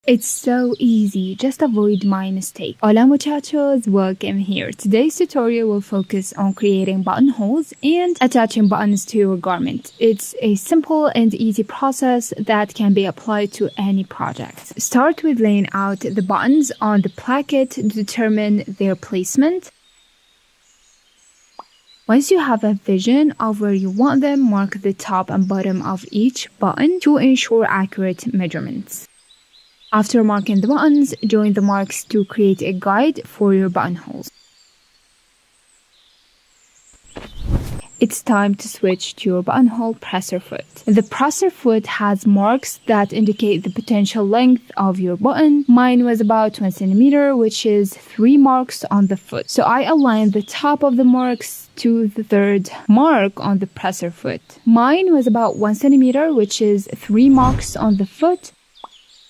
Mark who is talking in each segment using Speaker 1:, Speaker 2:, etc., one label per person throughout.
Speaker 1: It's so easy, just avoid my mistake. Hola muchachos, welcome here. Today's tutorial will focus on creating buttonholes and attaching buttons to your garment. It's a simple and easy process that can be applied to any project. Start with laying out the buttons on the placket to determine their placement. Once you have a vision of where you want them, mark the top and bottom of each button to ensure accurate measurements. After marking the buttons, join the marks to create a guide for your buttonholes. It's time to switch to your buttonhole presser foot. The presser foot has marks that indicate the potential length of your button. Mine was about 1 centimeter, which is 3 marks on the foot. So I aligned the top of the marks to the third mark on the presser foot. Mine was about 1 centimeter, which is 3 marks on the foot.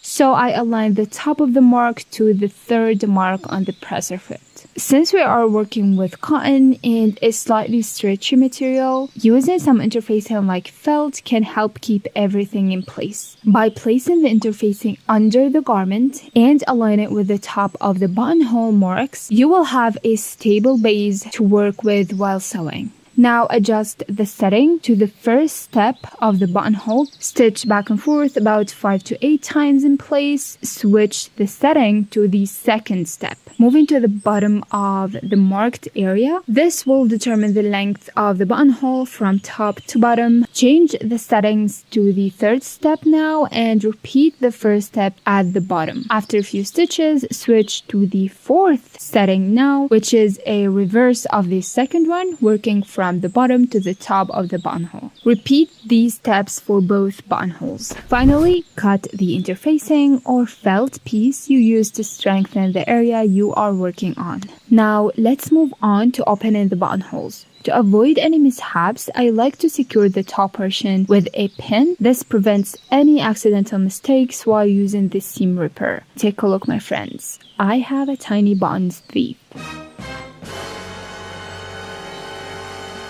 Speaker 1: So I aligned the top of the mark to the third mark on the presser foot. Since we are working with cotton and a slightly stretchy material, using some interfacing like felt can help keep everything in place. By placing the interfacing under the garment and align it with the top of the buttonhole marks, you will have a stable base to work with while sewing. Now adjust the setting to the first step of the buttonhole. Stitch back and forth about 5 to 8 times in place. Switch the setting to the second step. Moving to the bottom of the marked area. This will determine the length of the buttonhole from top to bottom. Change the settings to the third step now and repeat the first step at the bottom. After a few stitches, switch to the fourth setting now, which is a reverse of the second one, working from the bottom to the top of the buttonhole. Repeat these steps for both buttonholes. Finally, cut the interfacing or felt piece you use to strengthen the area you are working on. Now, let's move on to opening the buttonholes. To avoid any mishaps, I like to secure the top portion with a pin. This prevents any accidental mistakes while using the seam ripper. Take a look, my friends. I have a tiny buttons thief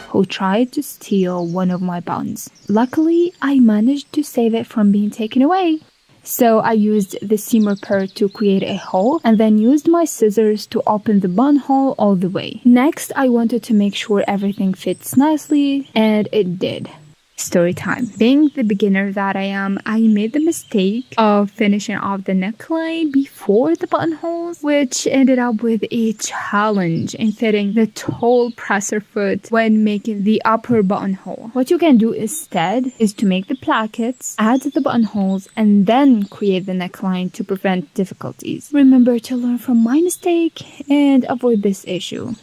Speaker 1: who tried to steal one of my buttons. Luckily, I managed to save it from being taken away. So I used the seam ripper to create a hole and then used my scissors to open the buttonhole all the way. Next, I wanted to make sure everything fits nicely, and it did. Story time. Being the beginner that I am, I made the mistake of finishing off the neckline before the buttonholes, which ended up with a challenge in fitting the tall presser foot when making the upper buttonhole. What you can do instead is to make the plackets, add the buttonholes, and then create the neckline to prevent difficulties. Remember to learn from my mistake and avoid this issue.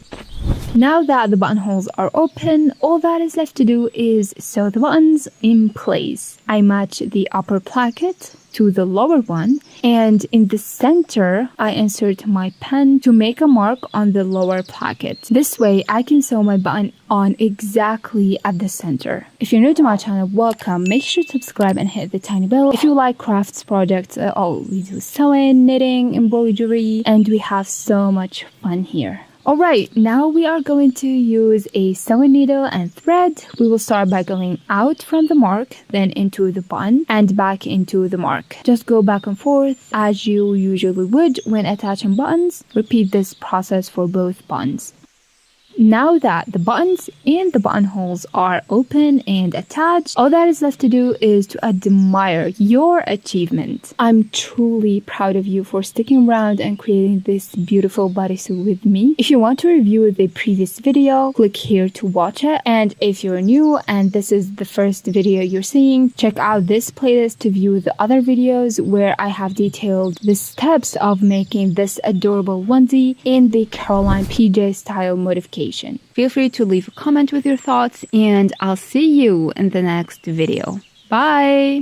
Speaker 1: Now that the buttonholes are open, all that is left to do is sew the buttons in place. I match the upper placket to the lower one, and in the center, I insert my pen to make a mark on the lower placket. This way, I can sew my button on exactly at the center. If you're new to my channel, welcome. Make sure to subscribe and hit the tiny bell. If you like crafts projects, we do sewing, knitting, embroidery, and we have so much fun here. Alright, now we are going to use a sewing needle and thread. We will start by going out from the mark, then into the button, and back into the mark. Just go back and forth as you usually would when attaching buttons. Repeat this process for both buttons. Now that the buttons and the buttonholes are open and attached, all that is left to do is to admire your achievement. I'm truly proud of you for sticking around and creating this beautiful bodysuit with me. If you want to review the previous video, click here to watch it. And if you're new and this is the first video you're seeing, check out this playlist to view the other videos where I have detailed the steps of making this adorable onesie in the Carolyn PJ style modification. Feel free to leave a comment with your thoughts, and I'll see you in the next video. Bye!